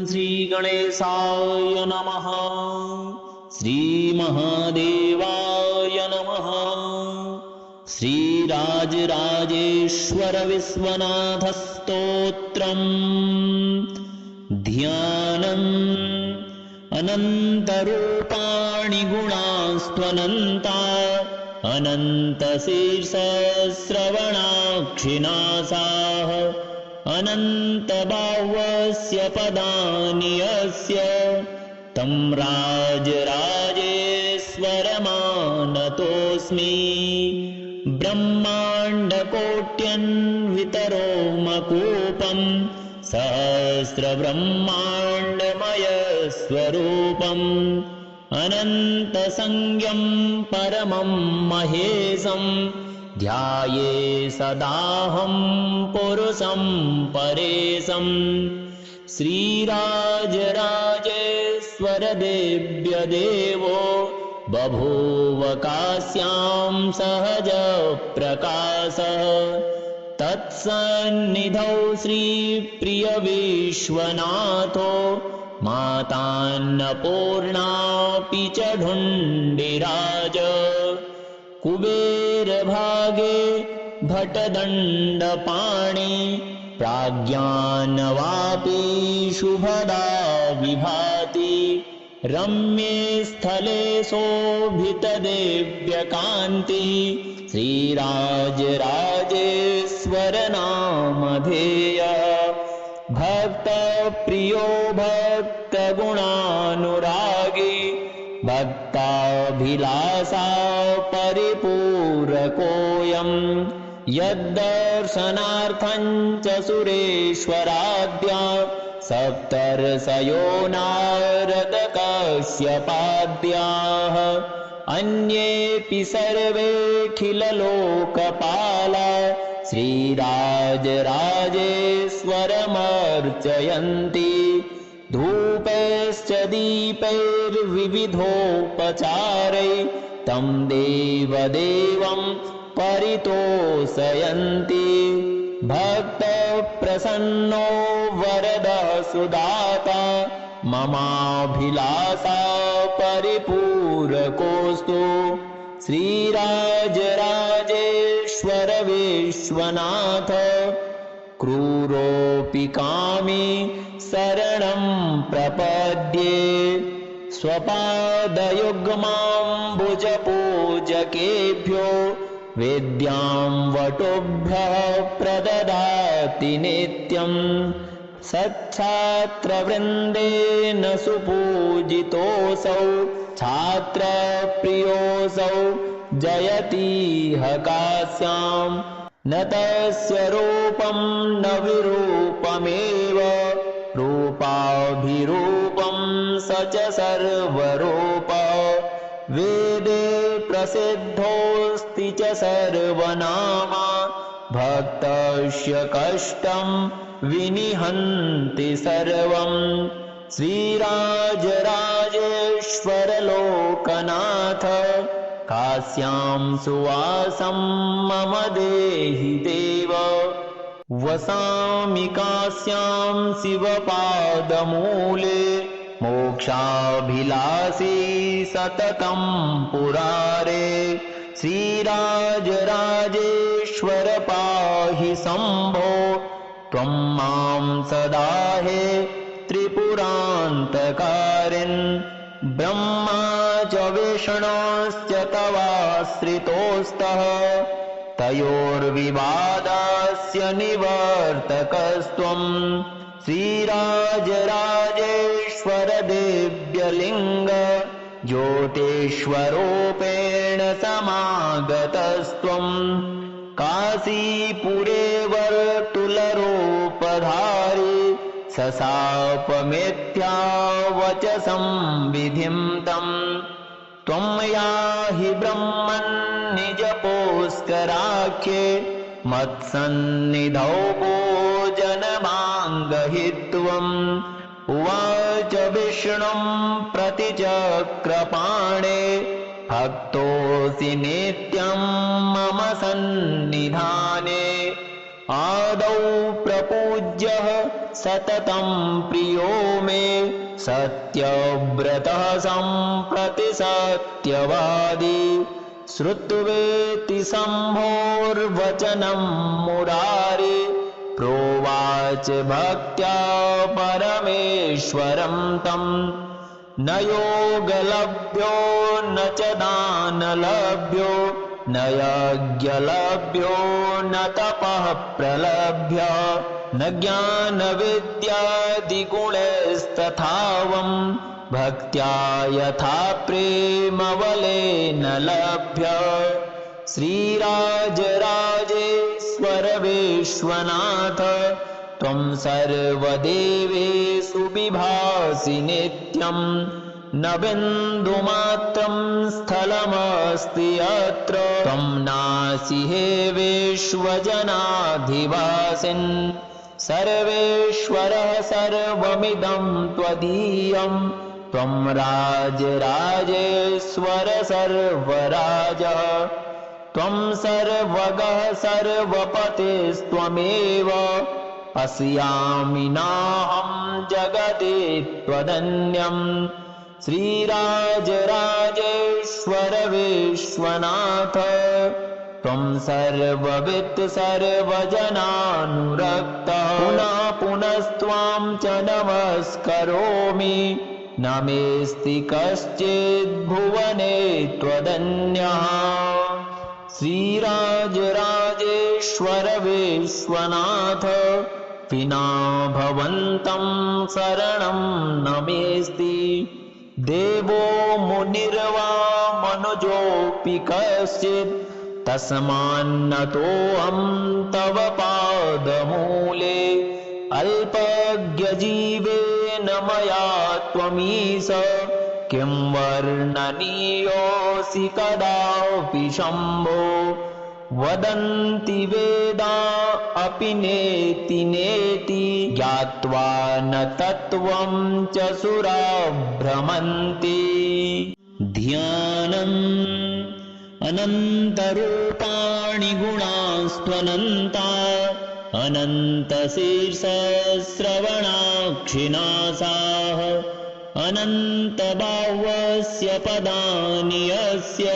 श्रीगणेशाय नमः। श्रीमहादेवाय नमः। श्रीराजराजेश्वर विश्वनाथस्तोत्रम् ध्यानम्। अनन्तरूपाणि गुणास्त्वनन्ता अनन्तशीर्षश्रवणाक्षिणासाः अनन्तबाह्वस्य पदानि यस्य तं राजराजेश्वरमानतोऽस्मि। ब्रह्माण्डकोट्यन्वितरोमकूपम् सहस्रब्रह्माण्डमयस्वरूपम् अनन्तसंज्ञं परमं महेशं ध्याये सदाहं पुरुषं परेशं। श्रीराजराजेश्वरदेव्य देवो बभूव काश्यां सहज प्रकाशः। तत्सन्निधौ श्रीप्रियविश्वनाथो मातान्नपूर्णापि च ढुण्डिराज। कुबेरभागे भटदण्डपाणि प्राज्ञानवापी शुभदा विभाति। रम्ये स्थले शोभितदिव्यकान्ति श्रीराजराजेश्वर नामधेयः। भक्तप्रियो भक्तगुणानुरागी भक्ताभिलाषा परिपूरकोऽयम्। यद्दर्शनार्थं च सुरेश्वराद्या सप्तर्षयो नारदकश्यपाद्याः। अन्येऽपि सर्वेऽखिललोकपाला श्रीराजराजेश्वरमर्चयन्ति। धूपैश्च दीपैर्विविधोपचारै तं देवदेवं परितोषयन्ति। भक्तप्रसन्नो वरदः सुदाता ममाभिलाषा परिपूरकोऽस्तु। श्रीराजराजेश्वर विश्वनाथ क्रूरोऽपि कामी शरणं प्रपद्ये। स्वपादयुग्माम्बुजपूजकेभ्यो विद्यां वटुभ्यः प्रददाति नित्यम्। सच्छात्रवृन्देन सुपूजितोऽसौ छात्रप्रियोऽसौ जयतीह काश्यां। न तस्य रूपं न विरूपमेव रूपाभिरूपं स च सर्वरूपः। वेदे प्रसिद्धोऽस्ति च सर्वनामा भक्तस्य कष्टं विनिहन्ति सर्वं। श्रीराजराजेश्वर लोकनाथ काश्यां सुवासं मम देहि देव। वसामि काश्यां शिवपादमूले मोक्षाभिलाषी सततं पुरारे। श्रीराजराजेश्वर पाहि शम्भो त्वं मां सदा हे त्रिपुरान्तकारिन्। ब्रह्मा च विष्णोश्च तवाश्रितोस्तः तयोर्विवादास्य निवर्तकस्त्वं। श्रीराजराजेश्वर दिव्यलिङ्ग ज्योतिष्वरूपेण समागतस्त्वं। काशीपुरे वर्तुलरूपधारी सशापमिथ्यावचसं विधिं तं। त्वं याहि ब्रह्मन्निजपोस्कराख्ये मत्सन्निधौ भोजनमाङ्गहित्वम्। उवाच विष्णुं प्रतिचक्रपाणे भक्तोऽसि नित्यं मम सन्निधाने। आदौ प्रपूज्यः सततं प्रियो मे सत्यव्रतः सम्प्रति सत्यवादी श्रुत्वेति शम्भोर्वचनं मुरारी प्रोवाच भक्त्या परमेश्वरं तं न योगलभ्यो न च दानलभ्यो न यज्ञलभ्यो न तपः प्रलभ्य न ज्ञानविद्यादिगुणैस्तथावं भक्त्या यथा प्रेमबलेन लभ्य श्रीराजराजेश्वर विश्वनाथ त्वं सर्वदेवेषु विभासि नित्यं न बिन्दुमात्रं स्थलमस्ति यत्र त्वं नासि हे विश्वजनाधिवासिन् सर्वेश्वरः सर्वमिदं त्वदीयं त्वं राजराजेश्वर सर्वराजः त्वं सर्वगः सर्वपतिस्त्वमेव पश्यामि नाहं जगति त्वदन्यं श्रीराजराजेश्वर विश्वनाथ त्वं सर्ववित् सर्वजनानुरक्तः पुनः पुनस्त्वां च नमस्करोमि न मेऽस्ति कश्चिद्भुवने त्वदन्यः श्रीराजराजेश्वर विश्वनाथ विना भवन्तं शरणं न मेऽस्ति देवो मुनिर्वा मनुजोऽपि कश्चित् तस्मान्नतोऽहं तव पादमूले अल्पज्ञजीवेन मया त्वमीश किं वर्णनीयोऽसि कदापि शम्भो वदन्ति वेदा अपि नेति नेति ज्ञात्वा न तत्त्वं च सुरा भ्रमन्ति ध्यानम् अनन्तरूपाणि गुणास्त्वनन्ता अनन्तशीर्षश्रवणाक्षिणासाः अनन्तबाह्वस्य पदानि यस्य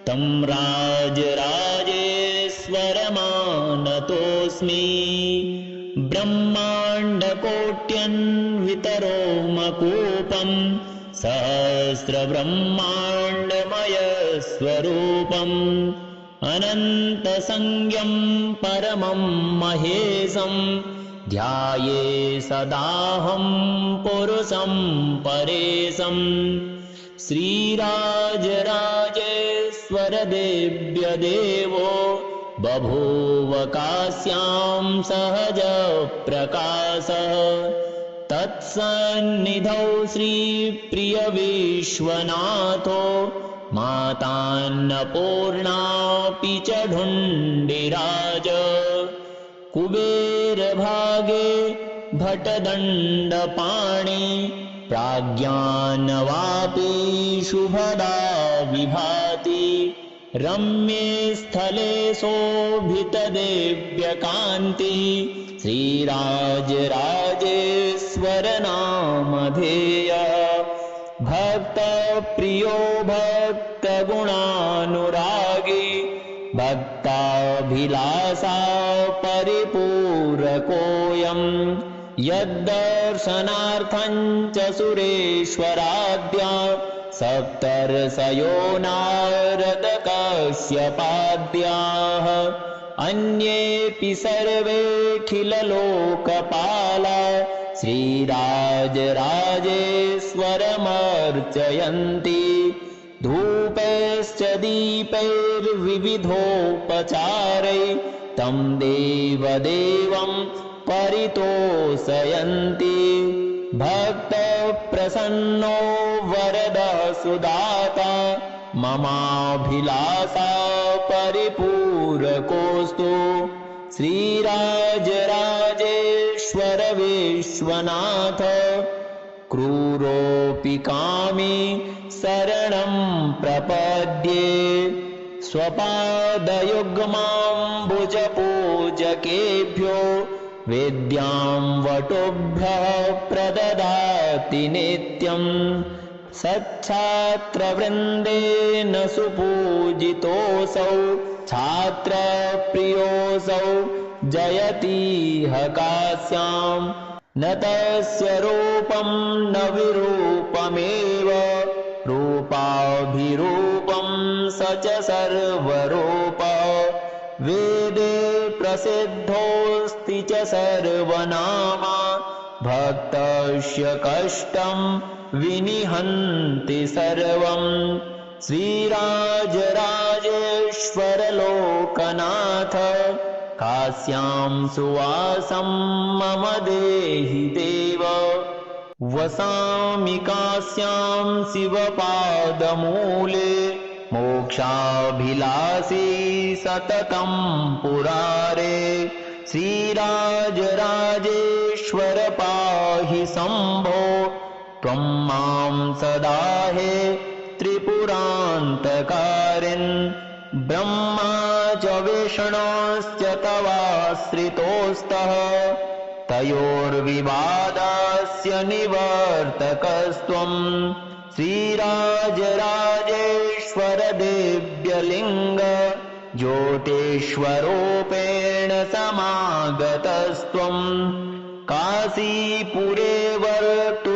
तं राजराजेश्वरमानतोऽस्मि ब्रह्माण्डकोट्यन्वितरोमकूपं सहस्रब्रह्माण्डमयस्वरूपम् अनन्तसंज्ञं परमं महेशं ध्याये सदाहं पुरुषं परेशं श्रीराजराजेश्वर देव्यदेवो बभूव काश्यां सहज प्रकाशः तत्सन्निधौ श्रीप्रियविश्वनाथो मातान्नपूर्णापि च ढुण्डिराज कुबेरभागे भटदण्डपाणि प्राज्ञानवापि शुभदा विभाति रम्ये स्थले शोभितदिव्यकान्ति श्रीराजराजेश्वर नामधेय भक्तप्रियो भक्तगुणानुरागी भक्ताभिलाषा परिपूरकोऽयं यद्दर्शनार्थं च सुरेश्वराद्या सप्तर्षयो नारदकश्यपाद्याः अन्येऽपि सर्वेऽखिललोकपाला श्रीराजराजेश्वरमर्चयन्ति धूपैश्च दीपैर्विविधोपचारै तं देवदेवं परितोषयन्ति भक्तप्रसन्नो वरदः सुदाता ममाभिलाषा परिपूरकोऽस्तु श्रीराजराजेश्वर विश्वनाथ क्रूरोऽपि कामी शरणं प्रपद्ये स्वपादयुग्माम्बुजपूजकेभ्यो वेद्यां वटुभ्यः प्रददाति नित्यम् सच्छात्रवृन्देन सुपूजितोऽसौ छात्रप्रियोऽसौ जयतीह कास्याम् न तस्य रूपं न विरूपमेव रूपाभिरूपं स च सर्वरूपः वेदे प्रसिद्धोऽस्ति च सर्वनामा भक्तस्य कष्टं विनिहन्ति सर्वम् श्रीराजराजेश्वर लोकनाथ काश्यां सुवासं मम देहि देव वसामि काश्यां शिवपादमूले मोक्षाभिलाषी सततं पुरारे श्रीराजराजेश्वर पाहि शम्भो त्वं मां सदा हे त्रिपुरान्तकारिन् ब्रह्मा च विष्णोश्च तवाश्रितोस्तः तयोर्विवादस्य निवर्तकस्त्वं श्रीराजराजेश्वर दिव्यलिङ्ग ज्योतिष्वरूपेण समागतस्त्वं काशीपुरे वर्तुलरूपधारी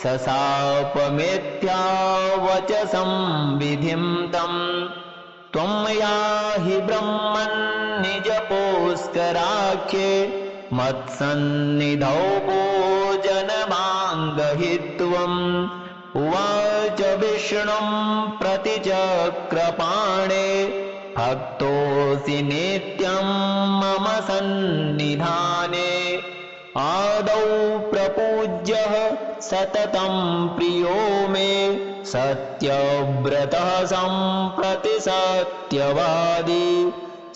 सशापमिथ्यावचसं विधिं तं त्वं याहि ब्रह्मन्निजपोस्कराख्ये मत्सन्निधौ भोजनमाङ्गहित्वम् उवाच विष्णुं प्रतिचक्रपाणे भक्तोऽसि नित्यं मम सन्निधाने आदौ प्रपूज्यः सततं प्रियो मे सत्यव्रतः सम्प्रति सत्यवादी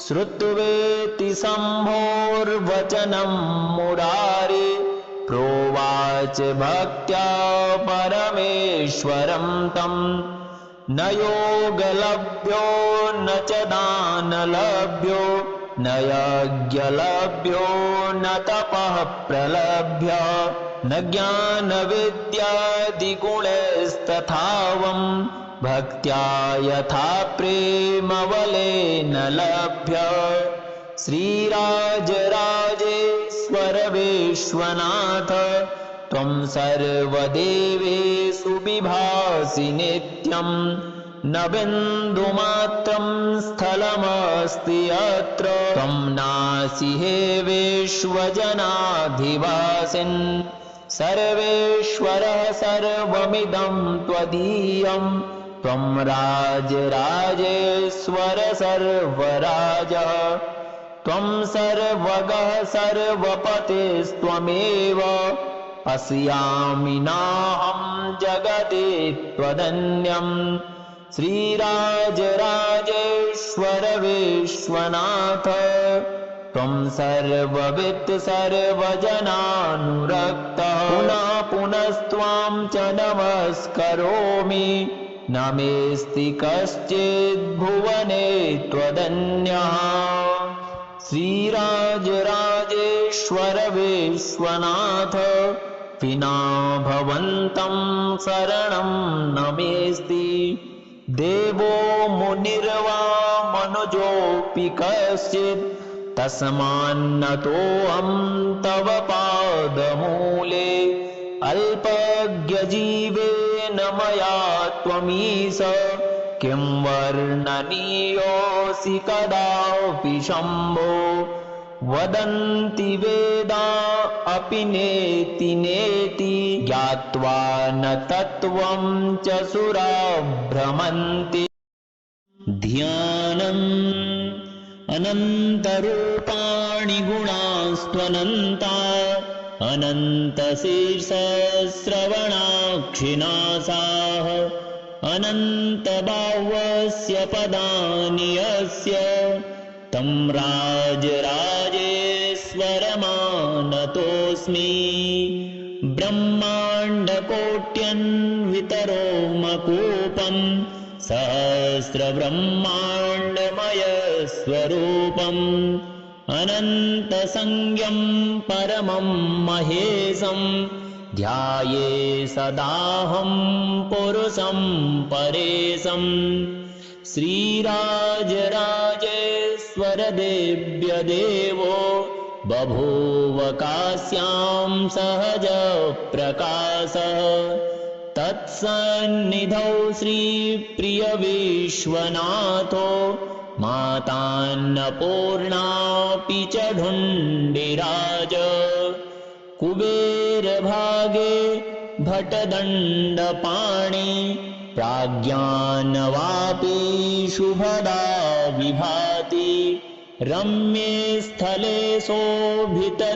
श्रुत्वेति शम्भोर्वचनं मुरारी प्रोवाच भक्त्या परमेश्वरं तं न योगलभ्यो न च दानलभ्यो न यज्ञलभ्यो न तपः प्रलभ्य न ज्ञानविद्यादिगुणैस्तथावं भक्त्या यथा प्रेमबलेन लभ्य श्रीराजराजेश्वर विश्वनाथ त्वं सर्वदेवेषु विभासि नित्यं न बिन्दुमात्रं स्थलमस्ति अत्र त्वं नासि हे विश्वजनाधिवासिन् सर्वेश्वरः सर्वमिदं त्वदीयं त्वं राजराजेश्वर सर्वराजः त्वं सर्वगः सर्वपतिस्त्वमेव पश्यामि नाहं जगति त्वदन्यं श्रीराजराजेश्वर विश्वनाथ त्वं सर्ववित् सर्वजनानुरक्तः पुनः पुनस्त्वां च नमस्करोमि न मेऽस्ति कश्चिद्भुवने त्वदन्यः श्रीराजराजेश्वर विश्वनाथ विना भवन्तं शरणं न मेऽस्ति देवो मुनिर्वा मनुजोऽपि कश्चित् तस्मान्नतोऽहं तव पादमूले अल्पज्ञजीवेन मया त्वमीश किं वर्णनीयोऽसि कदापि शम्भो वदन्ति वेदा अपि नेति नेति ज्ञात्वा न तत्त्वं च सुरा भ्रमन्ति ध्यानम् अनन्तरूपाणि गुणास्त्वनन्ता अनन्तशीर्षश्रवणाक्षिणासाः अनन्तबाह्वस्य पदानि यस्य तं राजराजेश्वरमानतोऽस्मि ब्रह्माण्डकोट्यन्वितरोमकूपं सहस्रब्रह्माण्डमयस्वरूपं अनन्तसंज्ञं परमं महेशं ध्याये सदाहं पुरुषं परेशं श्रीराजराजेश्वरदेव्यदेवो बभूव काश्यां सहजप्रकाशः तत्सन्निधौ श्रीप्रियविश्वनाथो मातान्नपूर्णापि च ढुण्डिराज कुबेरभागे भटदण्डपाणि प्राज्ञानवापि शुभदा विभाति रम्ये स्थले शोभितदिव्यकान्तिः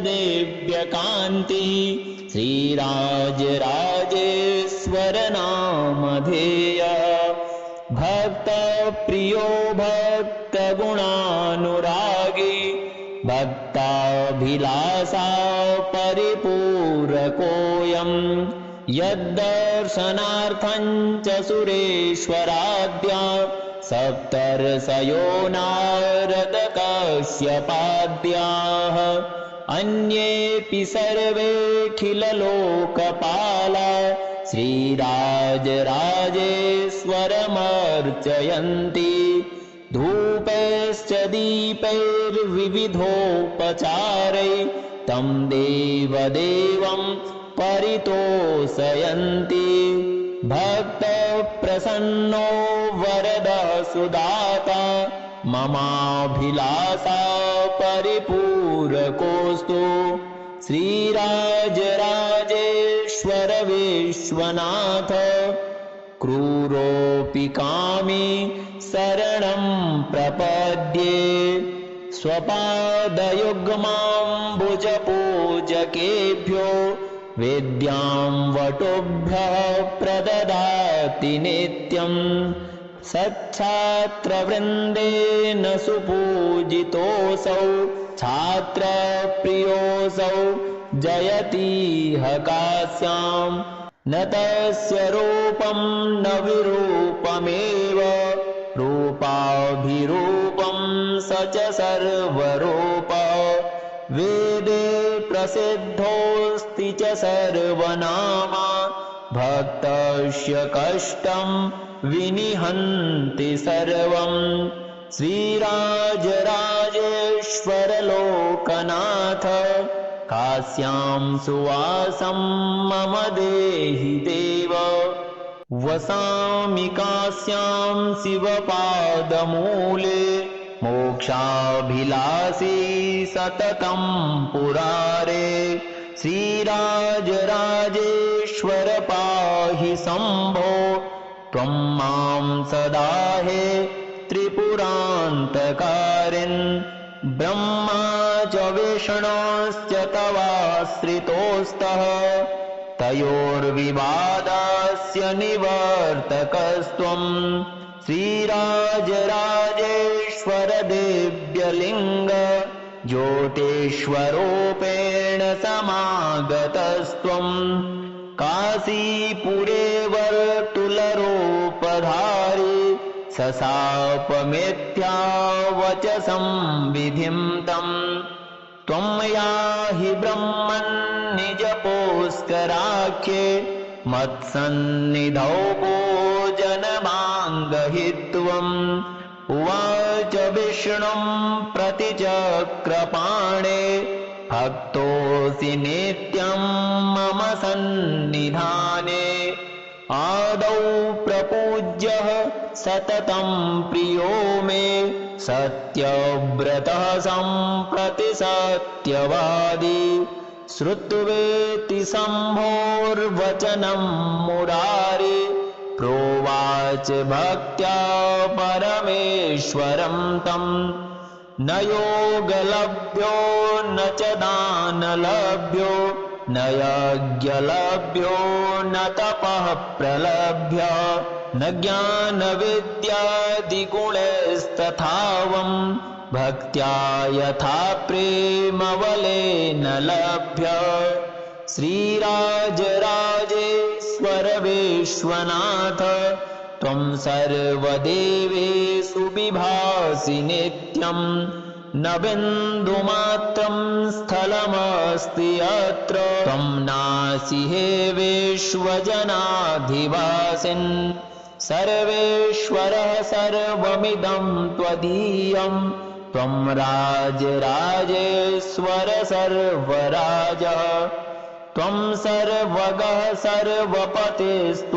श्रीराजराजेश्वर नामधेयः भक्तप्रियो भक्तगुणानुरागी भक्ताभिलाषा परिपूरकोऽयं यद्दर्शनार्थं च सुरेश्वराद्या सप्तर्षयो नारदकश्यपाद्याः अन्येऽपि सर्वेऽखिललोकपाला श्रीराजराजेश्वरमर्चयन्ति धूपैश्च दीपैर्विविधोपचारै तं देवदेवं परितोषयन्ति भक्तप्रसन्नो वरदः सुदाता ममाभिलाषा परिपूरकोऽस्तु श्रीराजराजेश्वर विश्वनाथ क्रूरोऽपि कामी शरणं प्रपद्ये स्वपादयुग्माम्बुजपूजकेभ्यो विद्यां वटुभ्यः प्रददाति नित्यं सच्छात्रवृन्देन सुपूजितोऽसौ छात्रप्रियोऽसौ जयतीह काश्यां न तस्य रूपं न विरूपमेव रूपाभिरूपं स च सर्वरूप वेदे प्रसिद्धोऽस्ति च सर्वनामा भक्तस्य कष्टं विनिहन्ति सर्वं श्रीराजराजेश्वर लोकनाथ काश्यां सुवासं मम देहि देव वसामि काश्यां शिवपादमूले मोक्षाभिलाषी सततं पुरारे श्रीराजराजेश्वर पाहि शम्भो त्वं मां सदा हे त्रिपुरान्तकारिन् ब्रह्मा च विष्णोश्च तवाश्रितोस्तः तयोर्विवादस्य निवर्तकस्त्वं श्रीराजराजेश्वर दिव्यलिङ्ग ज्योतिष्वरूपेण समागतस्त्वं काशीपुरे वर्तुलरूपधारी सशापमिथ्यावचसं विधिं तं त्वं याहि ब्रह्मन् निजपोस्कराख्ये मत्सन्निधौ भोजनमाङ्गहित्वम् उवाच विष्णुं प्रतिचक्रपाणे भक्तोऽसि नित्यं मम सन्निधाने आदौ प्रपूज्यः सततं प्रियो मे सत्यव्रतः सम्प्रति सत्यवादी श्रुत्वेति शम्भोर्वचनं मुरारे प्रोवाच भक्त्या परमेश्वरं तं न योगलभ्यो न च दानलभ्यो न यज्ञलभ्यो न तपः प्रलभ्य न ज्ञानविद्यादिगुणैस्तथावं भक्त्या यथा प्रेमबलेन लभ्य श्रीराजराजेश्वर विश्वनाथ त्वं सर्वदेवेषु विभासि नित्यं न बिन्दुमात्रं स्थलमस्ति यत्र त्वं नासि हे विश्वजनाधिवासिन् सर्वेश्वरः सर्वमिदं त्वदीयं त्वं राजराजेश्वर सर्वराजः त्वं सर्वगः सर्वपतिस्त्वमेव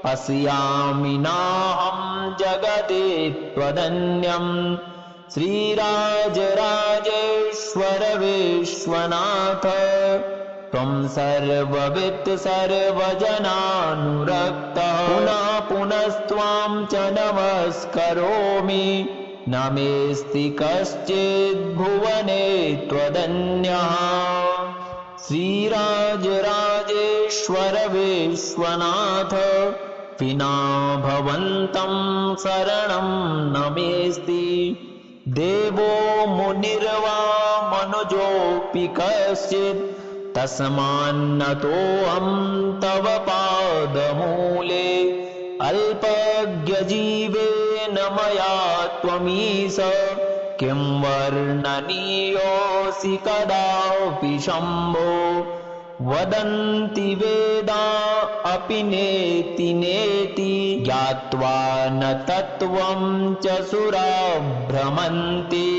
पश्यामि नाहं जगति त्वदन्यं श्रीराजराजेश्वर विश्वनाथ त्वं सर्ववित् सर्वजनानुरक्तः पुनः पुनस्त्वां च नमस्करोमि न मेऽस्ति कश्चिद्भुवने त्वदन्यः श्रीराजराजेश्वर विश्वनाथ विना भवन्तं शरणं न मेऽस्ति देवो मुनिर्वा मनुजोऽपि कश्चित् तस्मान्नतोऽहं तव पादमूले अल्पज्ञजीवेन मया त्वमीश किं वर्णनीयोऽसि कदापि शम्भो वदन्ति वेदा अपि नेति नेति ज्ञात्वा न तत्त्वं च सुरा भ्रमन्ति।